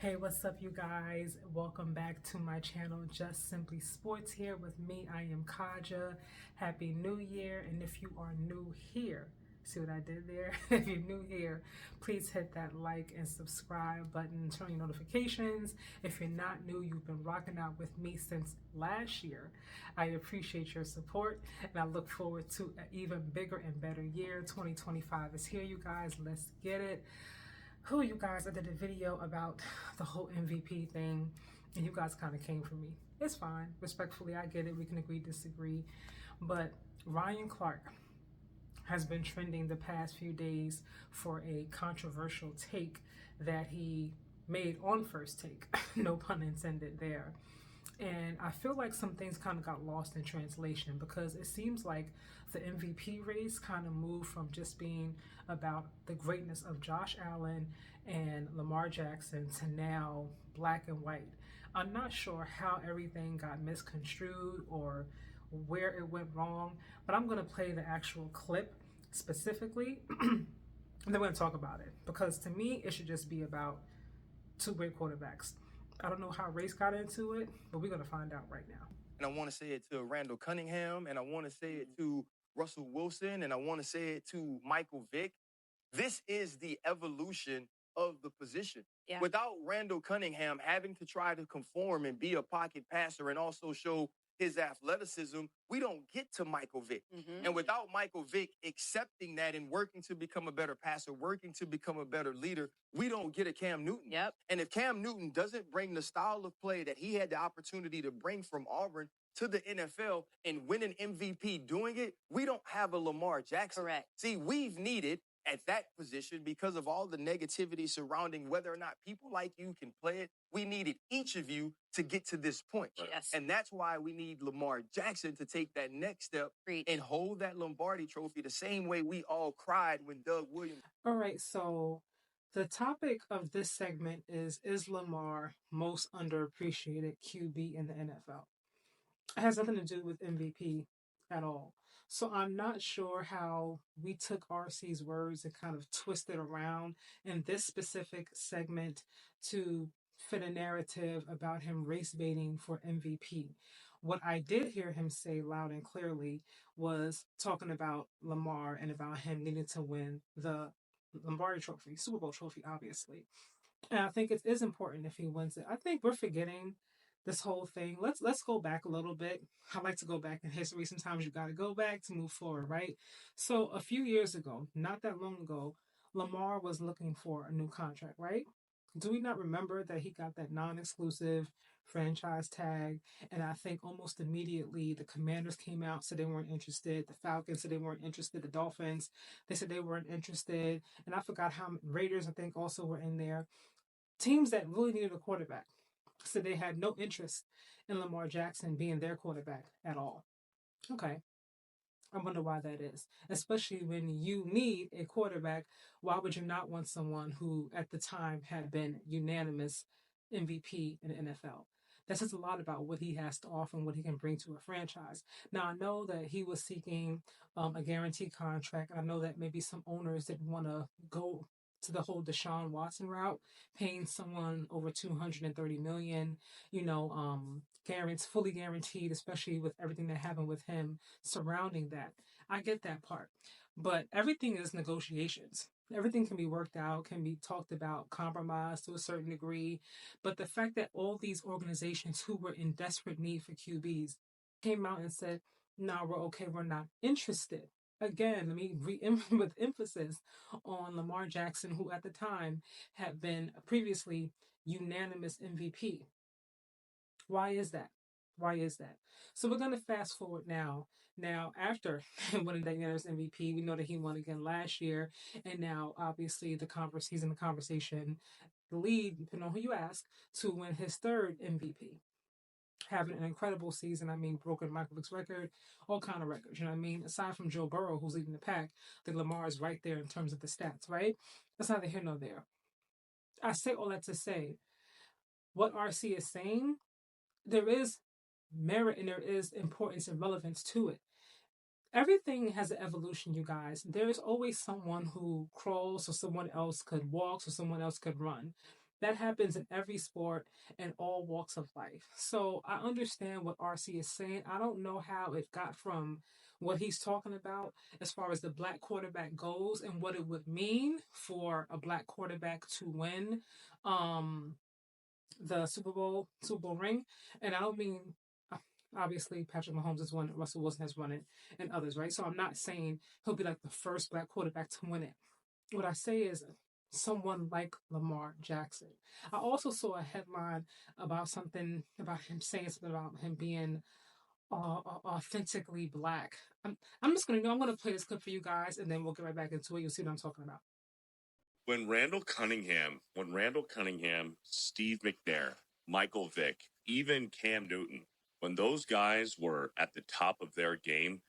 Hey, what's up, you guys? Welcome back to my channel, Just Simply Sports. Here with me, I am Kaja. Happy New Year. And if you are new here, see what I did there? If you're new here, please hit that like and subscribe button, turn your notifications. If you're not new, you've been rocking out with me since last year. I appreciate your support and I look forward to an even bigger and better year. 2025 is here, you guys. Let's get it. You guys, I did a video about the whole MVP thing, and you guys kind of came for me. It's fine. Respectfully, I get it. We can agree, disagree. But Ryan Clark has been trending the past few days for a controversial take that he made on First Take. No pun intended there. And I feel like some things kind of got lost in translation because it seems like the MVP race kind of moved from just being about the greatness of Josh Allen and Lamar Jackson to now black and white. I'm not sure how everything got misconstrued or where it went wrong, but I'm going to play the actual clip specifically and then we're going to talk about it because to me, it should just be about two great quarterbacks. I don't know how race got into it, but we're going to find out right now. And I want to say it to Randall Cunningham, and I want to say it to Russell Wilson, and I want to say it to Michael Vick. This is the evolution of the position. Yeah. Without Randall Cunningham having to try to conform and be a pocket passer and also show his athleticism, we don't get to Michael Vick. Mm-hmm. And without Michael Vick accepting that and working to become a better passer, working to become a better leader, we don't get a Cam Newton. Yep. And if Cam Newton doesn't bring the style of play that he had the opportunity to bring from Auburn to the NFL and win an MVP doing it, we don't have a Lamar Jackson. Correct. See, we've needed at that position because of all the negativity surrounding whether or not people like you can play it. We needed each of you to get to this point. Yes. And that's why we need Lamar Jackson to take that next step and hold that Lombardi trophy the same way we all cried when Doug Williams. All right, so the topic of this segment is Lamar most underappreciated QB in the NFL? It has nothing to do with MVP at all. So I'm not sure how we took RC's words and kind of twisted around in this specific segment to fit a narrative about him race baiting for MVP. What I did hear him say loud and clearly was talking about Lamar and about him needing to win the Lombardi Trophy, Super Bowl trophy, obviously. And I think it is important if he wins it. I think we're forgetting this whole thing. Let's go back a little bit. I like to go back in history. Sometimes you got to go back to move forward, right? So a few years ago, not that long ago, Lamar was looking for a new contract, right? Do we not remember that he got that non-exclusive franchise tag? And I think almost immediately the Commanders came out, said they weren't interested. The Falcons said they weren't interested. The Dolphins, they said they weren't interested. And I forgot how Raiders, I think, also were in there. Teams that really needed a quarterback. So they had no interest in Lamar Jackson being their quarterback at all. Okay. I wonder why that is. Especially when you need a quarterback, why would you not want someone who at the time had been unanimous MVP in the NFL? That says a lot about what he has to offer and what he can bring to a franchise. Now, I know that he was seeking a guaranteed contract. I know that maybe some owners didn't want to go to the whole Deshaun Watson route, paying someone over $230 million, fully guaranteed, especially with everything that happened with him surrounding that. I get that part. But everything is negotiations. Everything can be worked out, can be talked about, compromised to a certain degree. But the fact that all these organizations who were in desperate need for QBs came out and said, no, we're okay, we're not interested. Again, let me with emphasis on Lamar Jackson, who at the time had been previously unanimous MVP. Why is that? Why is that? So we're going to fast forward now. Now, after winning that unanimous MVP, we know that he won again last year. And now, obviously, he's in the conversation, the lead, depending on who you ask, to win his third MVP. Having an incredible season. I mean, broken Michael Vick's record, all kind of records. You know what I mean? Aside from Joe Burrow, who's leading the pack, I think Lamar is right there in terms of the stats, right? That's neither here nor there. I say all that to say, what RC is saying, there is merit and there is importance and relevance to it. Everything has an evolution, you guys. There is always someone who crawls so someone else could walk, so someone else could run. That happens in every sport and all walks of life. So I understand what RC is saying. I don't know how it got from what he's talking about as far as the black quarterback goes and what it would mean for a black quarterback to win um, the Super Bowl ring. And I don't mean obviously Patrick Mahomes has won it, Russell Wilson has won it, and others, right? So I'm not saying he'll be like the first black quarterback to win it. What I say is someone like Lamar Jackson. I also saw a headline about something about him saying something about him being authentically black. I'm just I'm gonna play this clip for you guys, and then we'll get right back into it. You'll see what I'm talking about. When Randall Cunningham, Steve McNair, Michael Vick, even Cam Newton, when those guys were at the top of their game,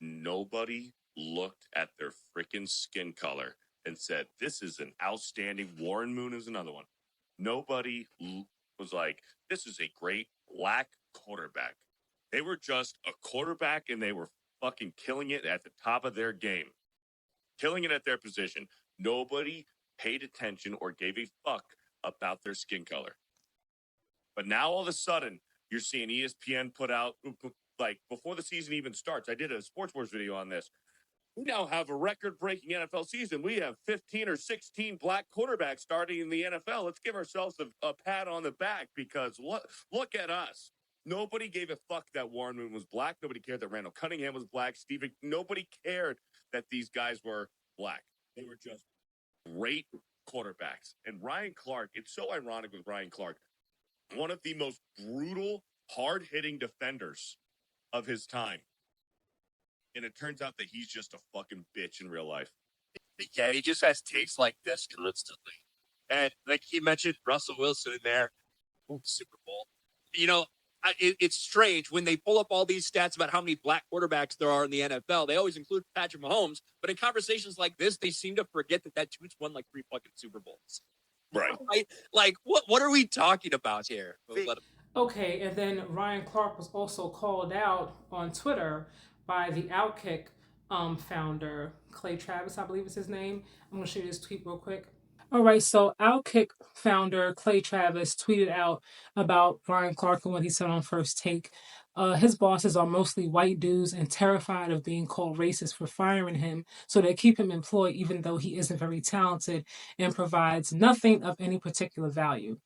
nobody looked at their freaking skin color and said, this is an outstanding. Warren Moon is another one. Nobody was like, this is a great black quarterback. They were just a quarterback, and they were fucking killing it at the top of their game, killing it at their position. Nobody paid attention or gave a fuck about their skin color. But now all of a sudden, you're seeing ESPN put out, like, before the season even starts. I did a Sports Wars video on this. We now have a record-breaking NFL season. We have 15 or 16 black quarterbacks starting in the NFL. Let's give ourselves a pat on the back, because look at us. Nobody gave a fuck that Warren Moon was black. Nobody cared that Randall Cunningham was black. Nobody cared that these guys were black. They were just great quarterbacks. And Ryan Clark, it's so ironic with Ryan Clark, one of the most brutal, hard-hitting defenders of his time. And it turns out that he's just a fucking bitch in real life. Yeah, he just has takes like this constantly. And like he mentioned Russell Wilson in there, Super Bowl. You know, it's strange when they pull up all these stats about how many black quarterbacks there are in the NFL. They always include Patrick Mahomes, but in conversations like this, they seem to forget that dude's won like 3 fucking Super Bowls. Right. Like, what are we talking about here? Okay, and then Ryan Clark was also called out on Twitter by the Outkick founder, Clay Travis, I believe is his name. I'm going to show you this tweet real quick. All right, so Outkick founder Clay Travis tweeted out about Ryan Clark and what he said on First Take. His bosses are mostly white dudes and terrified of being called racist for firing him, so they keep him employed even though he isn't very talented and provides nothing of any particular value.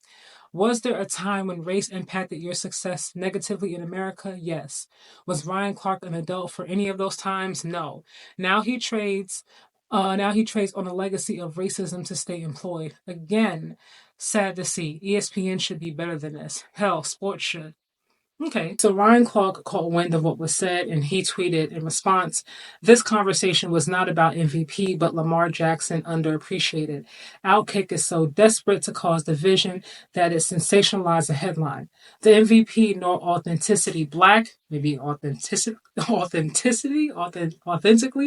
Was there a time when race impacted your success negatively in America? Yes. Was Ryan Clark an adult for any of those times? No. Now he trades on a legacy of racism to stay employed. Again, sad to see. ESPN should be better than this. Hell, sports should. Okay, so Ryan Clark caught wind of what was said, and he tweeted in response, "This conversation was not about MVP, but Lamar Jackson underappreciated. Outkick is so desperate to cause division that it sensationalized the headline. The MVP nor authenticity black, maybe authentically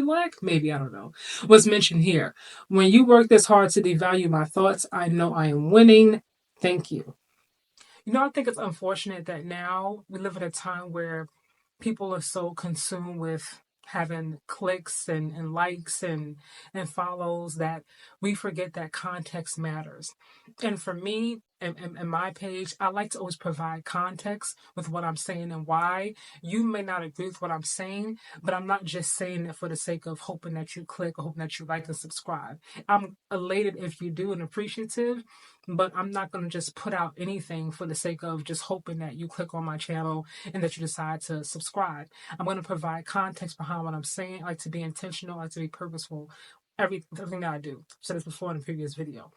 black, maybe, I don't know, was mentioned here. When you work this hard to devalue my thoughts, I know I am winning. Thank you." I think it's unfortunate that now we live in a time where people are so consumed with having clicks and likes and follows that we forget that context matters. And for me, and my page, I like to always provide context with what I'm saying and why. You may not agree with what I'm saying, but I'm not just saying it for the sake of hoping that you click or hoping that you like and subscribe. I'm elated if you do and appreciative, but I'm not going to just put out anything for the sake of just hoping that you click on my channel and that you decide to subscribe. I'm going to provide context behind what I'm saying. I like to be intentional, I like to be purposeful. Everything that I do. I've said this before in a previous video.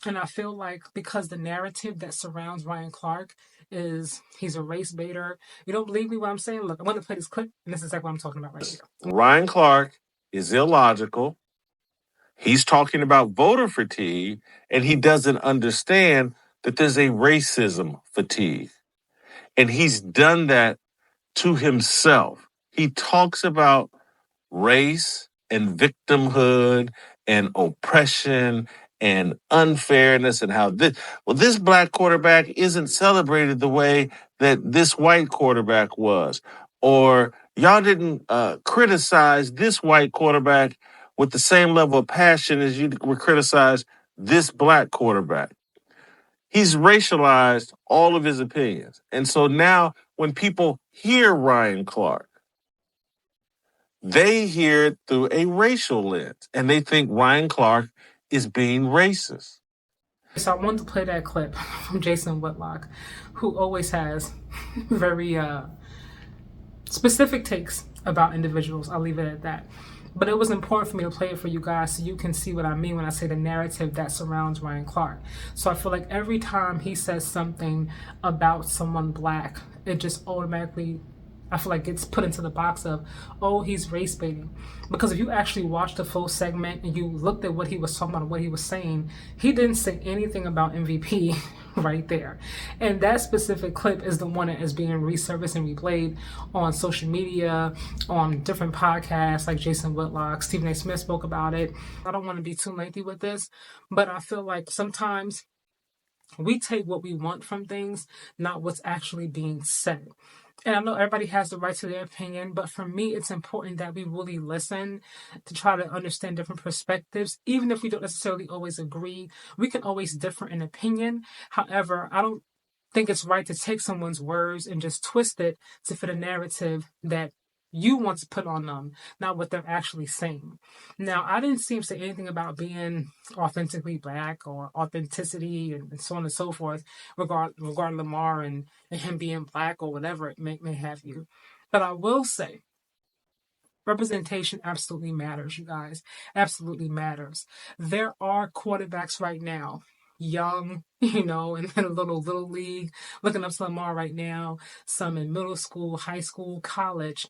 And I feel like because the narrative that surrounds Ryan Clark is he's a race baiter. You don't believe me what I'm saying? Look, I'm going to play this clip, and this is exactly what I'm talking about right here. Ryan Clark is illogical. He's talking about voter fatigue, and he doesn't understand that there's a racism fatigue. And he's done that to himself. He talks about race and victimhood and oppression and unfairness and how this black quarterback isn't celebrated the way that this white quarterback was. Or y'all didn't criticize this white quarterback with the same level of passion as you would criticize this black quarterback. He's racialized all of his opinions. And so now when people hear Ryan Clark, they hear it through a racial lens and they think Ryan Clark is being racist. So I wanted to play that clip from Jason Whitlock, who always has very specific takes about individuals. I'll leave it at that. But it was important for me to play it for you guys so you can see what I mean when I say the narrative that surrounds Ryan Clark. So I feel like every time he says something about someone black, it just automatically, I feel like, gets put into the box of, oh, he's race baiting. Because if you actually watched the full segment and you looked at what he was talking about and what he was saying, he didn't say anything about MVP right there. And that specific clip is the one that is being resurfaced and replayed on social media, on different podcasts like Jason Whitlock, Stephen A. Smith spoke about it. I don't want to be too lengthy with this, but I feel like sometimes we take what we want from things, not what's actually being said. And I know everybody has the right to their opinion, but for me, it's important that we really listen to try to understand different perspectives. Even if we don't necessarily always agree, we can always differ in opinion. However, I don't think it's right to take someone's words and just twist it to fit a narrative that you want to put on them, not what they're actually saying. Now, I didn't see him say anything about being authentically black or authenticity and so on and so forth regarding Lamar and him being black or whatever it may have you. But I will say, representation absolutely matters, you guys. Absolutely matters. There are quarterbacks right now, young, in a little league, looking up to Lamar right now, some in middle school, high school, college,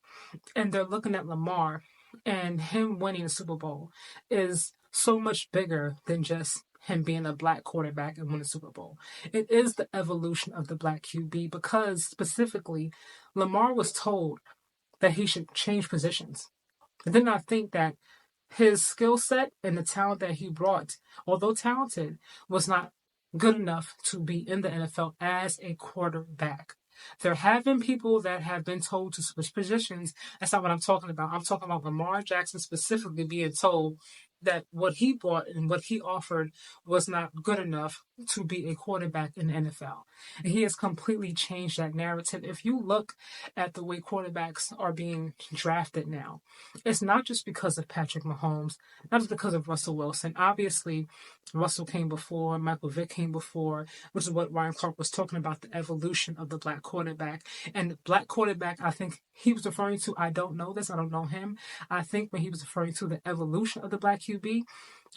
and they're looking at Lamar, and him winning a Super Bowl is so much bigger than just him being a black quarterback and winning a Super Bowl. It is the evolution of the black QB because specifically, Lamar was told that he should change positions. I did not think that his skill set and the talent that he brought, although talented, was not good enough to be in the NFL as a quarterback. There have been people that have been told to switch positions. That's not what I'm talking about. I'm talking about Lamar Jackson specifically being told that what he brought and what he offered was not good enough to be a quarterback in the NFL. And he has completely changed that narrative. If you look at the way quarterbacks are being drafted now, it's not just because of Patrick Mahomes, not just because of Russell Wilson. Obviously, Russell came before, Michael Vick came before, which is what Ryan Clark was talking about, the evolution of the black quarterback. And the black quarterback, I think he was referring to, I don't know this, I don't know him. I think when he was referring to the evolution of the black QB,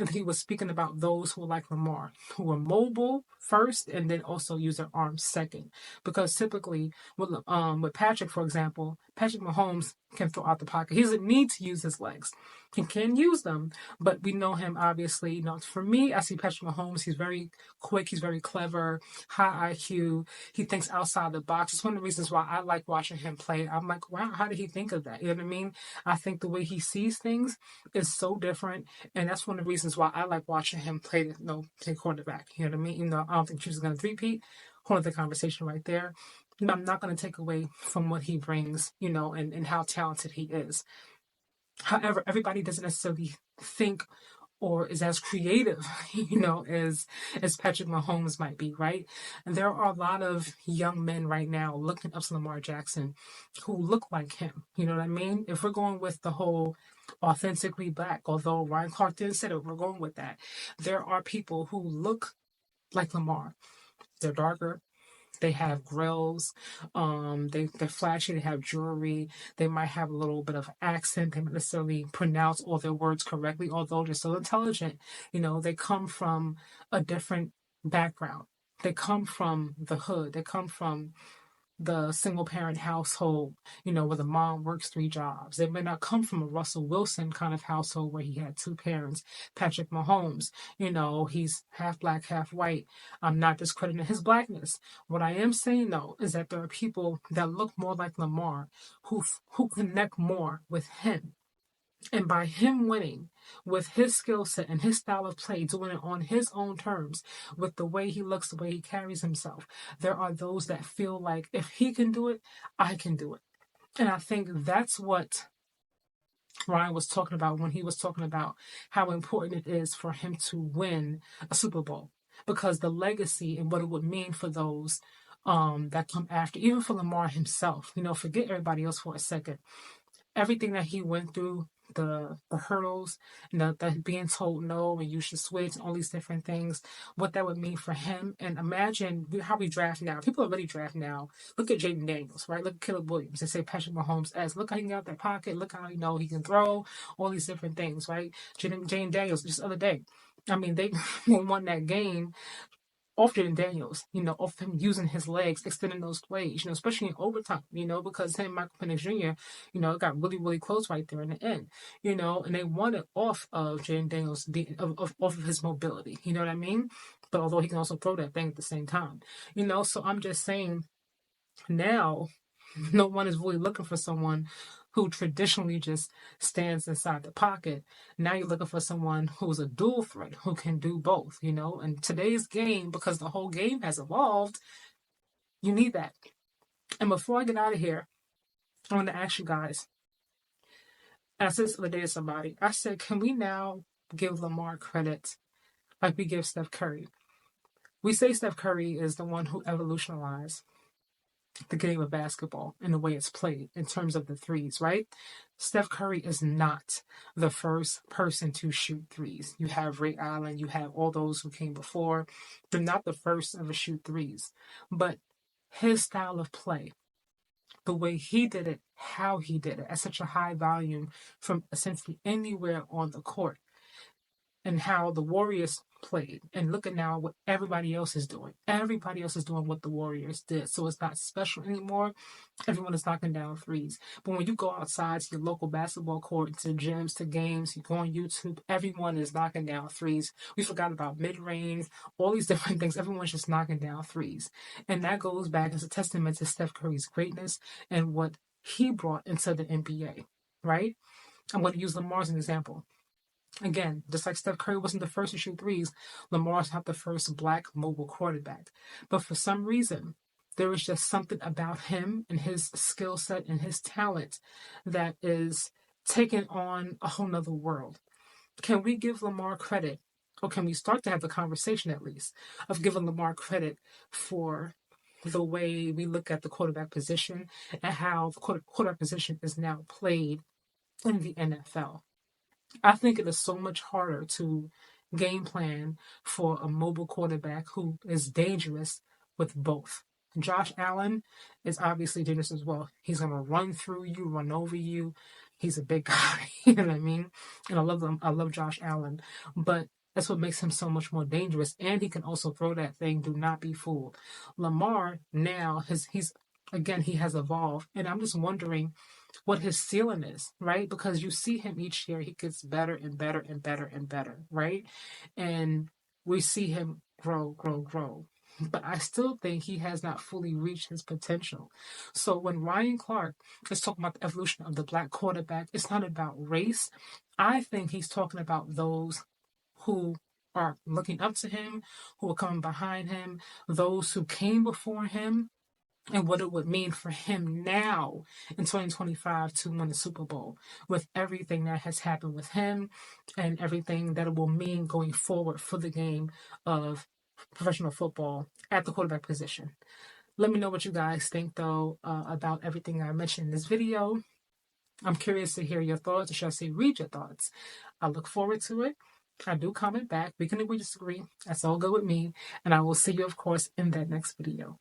and he was speaking about those who were like Lamar, who were mobile first and then also use their arms second. Because typically, with Patrick, for example, Patrick Mahomes can throw out the pocket. He doesn't need to use his legs. He can use them, but we know him, obviously. For me, I see Patrick Mahomes. He's very quick. He's very clever, high IQ. He thinks outside the box. It's one of the reasons why I like watching him play. I'm like, wow, how did he think of that? You know what I mean? I think the way he sees things is so different, and that's one of the reasons why I like watching him play quarterback. You know what I mean? Even though I don't think she's going to repeat. Whole other conversation right there. I'm not going to take away from what he brings, and how talented he is. However, everybody doesn't necessarily think or is as creative, as Patrick Mahomes might be, right? And there are a lot of young men right now looking up to Lamar Jackson who look like him. You know what I mean? If we're going with the whole authentically black, although Ryan Clark didn't say it, we're going with that. There are people who look like Lamar. They're darker. They have grills. They're flashy. They have jewelry. They might have a little bit of accent. They don't necessarily pronounce all their words correctly, although they're still intelligent. They come from a different background. They come from the hood. They come from the single parent household, where the mom works 3 jobs. They may not come from a Russell Wilson kind of household where he had 2 parents. Patrick Mahomes, he's half black, half white. I'm not discrediting his blackness. What I am saying, though, is that there are people that look more like Lamar who connect more with him. And by him winning with his skill set and his style of play, doing it on his own terms, with the way he looks, the way he carries himself, there are those that feel like if he can do it, I can do it. And I think that's what Ryan was talking about when he was talking about how important it is for him to win a Super Bowl. because the legacy and what it would mean for those that come after, even for Lamar himself, forget everybody else for a second. Everything that he went through, the hurdles, the being told no and you should switch, all these different things, what that would mean for him. And imagine how we draft now. People already draft now. Look at Jaden Daniels, right? Look at Caleb Williams. They say Patrick Mahomes as. Look how he can get out that pocket. Look how he can throw. All these different things, right? Jaden Daniels just the other day. I mean, they won that game off Jaden Daniels, off him using his legs, extending those plays, especially in overtime, because him and Michael Penix Jr., it got really, really close right there in the end, and they won it off of Jaden Daniels, off of his mobility, you know what I mean? But although he can also throw that thing at the same time, so I'm just saying now, no one is really looking for someone who traditionally just stands inside the pocket. Now you're looking for someone who's a dual threat, who can do both, And today's game, because the whole game has evolved, you need that. And before I get out of here, I want to ask you guys, I said this the other day to somebody, I said, can we now give Lamar credit like we give Steph Curry? We say Steph Curry is the one who evolutionized the game of basketball and the way it's played in terms of the threes, right? Steph Curry is not the first person to shoot threes. You have Ray Allen, you have all those who came before. They're not the first to ever shoot threes. But his style of play, the way he did it, how he did it, at such a high volume from essentially anywhere on the court, and how the Warriors played. And look at now what everybody else is doing. Everybody else is doing what the Warriors did. So it's not special anymore. Everyone is knocking down threes. But when you go outside to your local basketball court, to gyms, to games, you go on YouTube, everyone is knocking down threes. We forgot about mid-range, all these different things. Everyone's just knocking down threes. And that goes back as a testament to Steph Curry's greatness and what he brought into the NBA, right? I'm going to use Lamar as an example. Again, just like Steph Curry wasn't the first to shoot threes, Lamar's not the first black mobile quarterback. But for some reason, there is just something about him and his skill set and his talent that is taking on a whole nother world. Can we give Lamar credit, or can we start to have the conversation at least, of giving Lamar credit for the way we look at the quarterback position and how the quarterback position is now played in the NFL? I think it is so much harder to game plan for a mobile quarterback who is dangerous with both. Josh Allen is obviously dangerous as well. He's going to run through you, run over you. He's a big guy, you know what I mean? And I love him. I love Josh Allen. But that's what makes him so much more dangerous. And he can also throw that thing. Do not be fooled. Lamar now, he has evolved. And I'm just wondering what his ceiling is, right? Because you see him each year, he gets better and better and better and better, right? And we see him grow. But I still think he has not fully reached his potential. So when Ryan Clark is talking about the evolution of the black quarterback, it's not about race. I think he's talking about those who are looking up to him, who are coming behind him, those who came before him, and what it would mean for him now in 2025 to win the Super Bowl, with everything that has happened with him and everything that it will mean going forward for the game of professional football at the quarterback position. Let me know what you guys think, though, about everything I mentioned in this video. I'm curious to hear your thoughts, or should I say read your thoughts. I look forward to it. I do comment back. We can agree, disagree. That's all good with me. And I will see you, of course, in that next video.